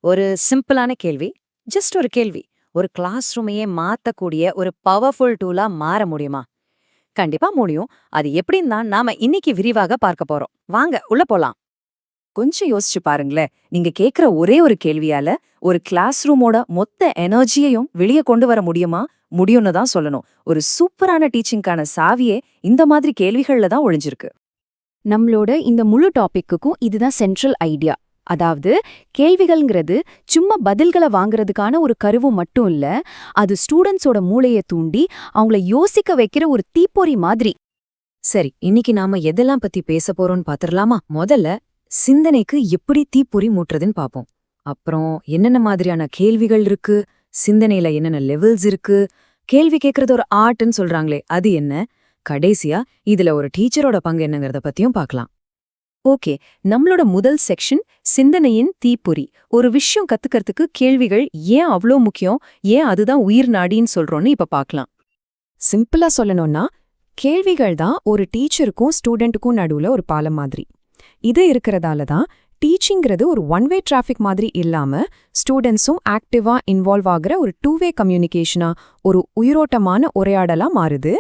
ஒரு சிம்பிளான கேள்வி, ஜஸ்ட் ஒரு கேள்வி. ஒரு கிளாஸ் ரூமையே மாத்தக்கூடிய ஒரு பவர்ஃபுல் டூலா மாற முடியுமா? கண்டிப்பா முடியும். அது எப்படின்னு தான் நாம இன்னைக்கு விரிவாக பார்க்க போறோம். வாங்க உள்ள போலாம். கொஞ்சம் யோசிச்சு பாருங்களேன். நீங்க கேக்குற ஒரே ஒரு கேள்வியால ஒரு கிளாஸ் ரூமோட மொத்த எனர்ஜியையும் வெளிய கொண்டு வர முடியுமா? முடியும்னு தான் சொல்லணும். ஒரு சூப்பரான டீச்சிங்கான சாவியே இந்த மாதிரி கேள்விகள்ல தான் ஒளிஞ்சிருக்கு. நம்மளோட இந்த முழு டாபிக்குக்கும் இதுதான் சென்ட்ரல் ஐடியா. அதாவது கேள்விகள்ங்கிறது சும்மா பதில்களை வாங்குறதுக்கான ஒரு கருவு மட்டும் இல்ல, அது ஸ்டூடெண்ட்ஸோட மூளையை தூண்டி அவங்கள யோசிக்க வைக்கிற ஒரு தீப்பொறி மாதிரி. சரி, இன்னைக்கு நாம எதெல்லாம் பத்தி பேச போறோம்னு பாத்துரலாமா? முதல்ல சிந்தனைக்கு எப்படி தீப்பொறி மூட்டுறதுன்னு பாப்போம். அப்புறம் என்னென்ன மாதிரியான கேள்விகள் இருக்கு, சிந்தனையில என்னென்ன லெவல்ஸ் இருக்கு, கேள்வி கேக்குறது ஒரு ஆர்ட்னு சொல்றாங்களே அது என்ன, கடைசியா இதுல ஒரு டீச்சரோட பங்கு என்னங்கறத பத்தியும் பார்க்கலாம். ஓகே, நம்மளோட முதல் செக்ஷன் சிந்தனையின் தீப்பொறி. ஒரு விஷயம் கத்துக்கிறதுக்கு கேள்விகள் ஏன் அவ்ளோ முக்கியம், ஏன் அதுதான் உயிர் நாடின்னு சொல்றோம்னு இப்ப பார்க்கலாம். சிம்பிளா சொல்லணும்னா, கேள்விகள் தான் ஒரு டீச்சருக்கும் ஸ்டூடெண்ட்டுக்கும் நடுவுல ஒரு பாலம் மாதிரி. இது இருக்கிறதால தான் டீச்சிங்கிறது ஒரு ஒன் வே டிராஃபிக் மாதிரி இல்லாம ஸ்டூடெண்ட்ஸும் ஆக்டிவா இன்வால்வ் ஆகுற ஒரு டூ வே கம்யூனிகேஷனா, ஒரு உயிரோட்டமான உரையாடலா மாறுது.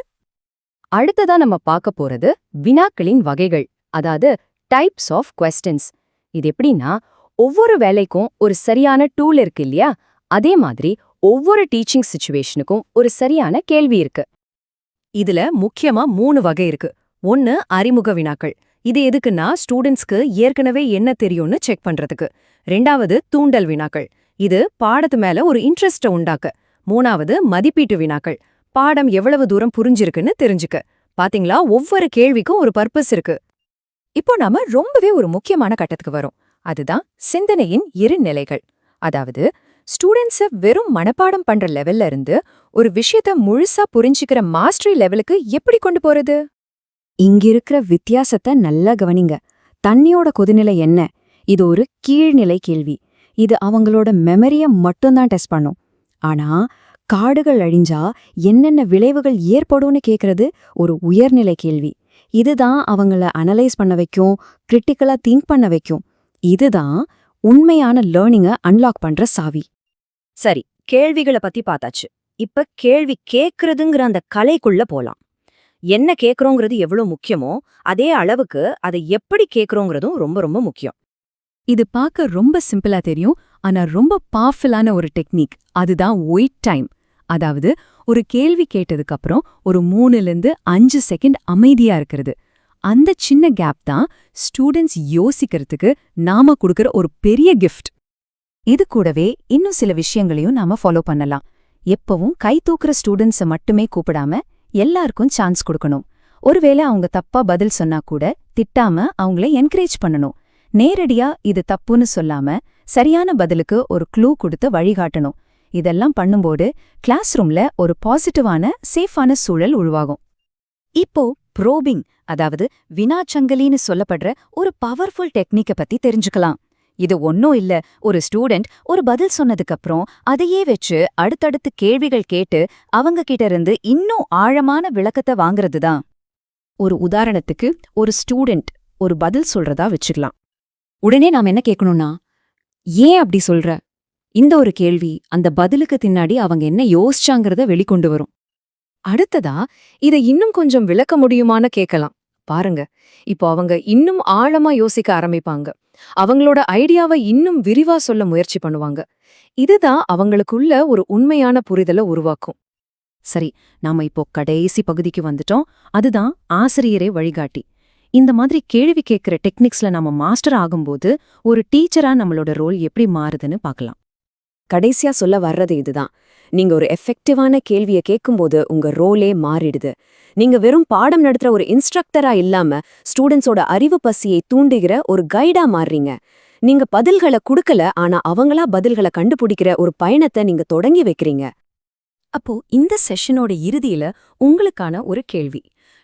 அடுத்ததா நம்ம பார்க்க போறது வினாக்களின் வகைகள், அதாவது டைப்ஸ் ஆஃப் கொஸ்டின்ஸ். இது எப்படின்னா, ஒவ்வொரு வேலைக்கும் ஒரு சரியான டூல் இருக்கு இல்லையா, அதே மாதிரி ஒவ்வொரு டீச்சிங் சிச்சுவேஷனுக்கும் ஒரு சரியான கேள்வி இருக்கு. இதுல முக்கியமா 3 வகை இருக்கு. ஒன்னு அறிமுக வினாக்கள். இது எதுக்குன்னா ஸ்டூடெண்ட்ஸ்க்கு ஏற்கனவே என்ன தெரியும்னு செக் பண்றதுக்கு. ரெண்டாவது தூண்டல் வினாக்கள். இது பாடத்து மேல ஒரு இன்ட்ரெஸ்ட உண்டாக்க. மூணாவது மதிப்பீட்டு வினாக்கள். பாடம் எவ்வளவு தூரம் புரிஞ்சிருக்குன்னு தெரிஞ்சுக்க. பாத்தீங்களா, ஒவ்வொரு கேள்விக்கும் ஒரு பர்பஸ் இருக்கு. இப்போ நாம ரொம்பவே ஒரு முக்கியமான கட்டத்துக்கு வரோம். அதுதான் சிந்தனையின் இரு நிலைகள். அதாவது ஸ்டூடெண்ட்ஸ வெறும் மனப்பாடம் பண்ற லெவல்ல இருந்து ஒரு விஷயத்த முழுசா புரிஞ்சுக்கிற மாஸ்டரி லெவலுக்கு எப்படி கொண்டு போறது? இங்கிருக்கிற வித்தியாசத்தை நல்லா கவனிங்க. தண்ணியோட கொதிநிலை என்ன? இது ஒரு கீழ்நிலை கேள்வி. இது அவங்களோட மெமரிய மட்டும்தான் டெஸ்ட் பண்ணும். ஆனா காடுகள் அழிஞ்சா என்னென்ன விளைவுகள் ஏற்படும்னு கேக்குறது ஒரு உயர்நிலை கேள்வி. இதுதான் அவங்கள அனலைஸ் பண்ண வைக்கும், கிரிட்டிக்கலா திங்க் பண்ண வைக்கும். இதுதான் உண்மையான லேர்னிங்கை அன்லாக் பண்ற சாவி. சரி, கேள்விகளை பத்தி பார்த்தாச்சு. இப்ப கேள்வி கேக்குறதுங்கிற அந்த கலைக்குள்ள போலாம். என்ன கேக்குறோங்கிறது எவ்வளவு முக்கியமோ அதே அளவுக்கு அதை எப்படி கேக்குறோங்கிறதும் ரொம்ப ரொம்ப முக்கியம். இது பார்க்க ரொம்ப சிம்பிளா தெரியும், ஆனா ரொம்ப பவர்ஃபுல்லான ஒரு டெக்னிக். அதுதான் வெயிட் டைம். அதாவது ஒரு கேள்வி கேட்டதுக்கு அப்புறம் ஒரு 3-5 செகண்ட் அமைதியா இருக்கிறது. அந்த சின்ன கேப் தான் ஸ்டூடெண்ட்ஸ் யோசிக்கிறதுக்கு நாம கொடுக்கிற ஒரு பெரிய கிஃப்ட். இது கூடவே இன்னும் சில விஷயங்களையும் நாம ஃபாலோ பண்ணலாம். எப்பவும் கை தூக்குற ஸ்டூடெண்ட்ஸை மட்டுமே கூப்பிடாம எல்லாருக்கும் சான்ஸ் கொடுக்கணும். ஒருவேளை அவங்க தப்பா பதில் சொன்னா கூட திட்டாம அவங்கள என்கரேஜ் பண்ணணும். நேரடியா இது தப்புன்னு சொல்லாம சரியான பதிலுக்கு ஒரு க்ளூ கொடுத்து வழிகாட்டணும். இதெல்லாம் பண்ணும்போது கிளாஸ் ரூம்ல ஒரு பாசிட்டிவான சேஃபான சூழல் உருவாகும். இப்போ ப்ரோபிங், அதாவது வினாச்சங்கலின்னு சொல்லப்படுற ஒரு பவர்ஃபுல் டெக்னிக்க பத்தி தெரிஞ்சுக்கலாம். இது ஒன்னும் இல்ல, ஒரு ஸ்டூடெண்ட் ஒரு பதில் சொன்னதுக்கு அப்புறம் அதையே வச்சு அடுத்தடுத்து கேள்விகள் கேட்டு அவங்க கிட்ட இருந்து இன்னும் ஆழமான விளக்கத்தை வாங்குறதுதான். ஒரு உதாரணத்துக்கு, ஒரு ஸ்டூடெண்ட் ஒரு பதில் சொல்றதா வச்சுக்கலாம். உடனே நாம் என்ன கேட்கணும்னா, ஏன் அப்படி சொல்ற? இந்த ஒரு கேள்வி அந்த பதிலுக்கு பின்னாடி அவங்க என்ன யோசிச்சாங்கிறத வெளிக்கொண்டு வரும். அடுத்ததா இதை இன்னும் கொஞ்சம் விளக்க முடியுமான்னு கேட்கலாம். பாருங்க, இப்போ அவங்க இன்னும் ஆழமா யோசிக்க ஆரம்பிப்பாங்க. அவங்களோட ஐடியாவை இன்னும் விரிவா சொல்ல முயற்சி பண்ணுவாங்க. இதுதான் அவங்களுக்குள்ள ஒரு உண்மையான புரிதலை உருவாக்கும். சரி, நாம இப்போ கடைசி பகுதிக்கு வந்துட்டோம். அதுதான் ஆசிரியரே வழிகாட்டி. இந்த மாதிரி கேள்வி கேட்கிற டெக்னிக்ஸ்ல நாம மாஸ்டர் ஆகும்போது ஒரு டீச்சரா நம்மளோட ரோல் எப்படி மாறுதுன்னு பார்க்கலாம். கடைசியா சொல்ல வர்றது இதுதான். நீங்க ஒரு எஃபெக்டிவான கேள்வியை கேட்கும்போது உங்க ரோலே மாறிடுது. நீங்க வெறும் பாடம் நடத்துற ஒரு இன்ஸ்ட்ரக்டரா இல்லாம ஸ்டூடெண்ட்ஸோட அறிவு பசியை தூண்டுகிற ஒரு கைடா மாறுறீங்க. நீங்க பதில்களை கொடுக்கல, ஆனா அவங்களா பதில்களை கண்டுபிடிக்கிற ஒரு பயணத்தை நீங்க தொடங்கி வைக்கிறீங்க. அப்போ இந்த செஷனோட இறுதியில உங்களுக்கான ஒரு கேள்வி.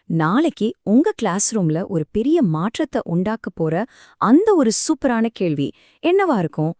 நாளைக்கு உங்க கிளாஸ் ரூம்ல ஒரு பெரிய மாற்றத்தை உண்டாக்க போற அந்த ஒரு சூப்பரான கேள்வி என்னவா இருக்கும்?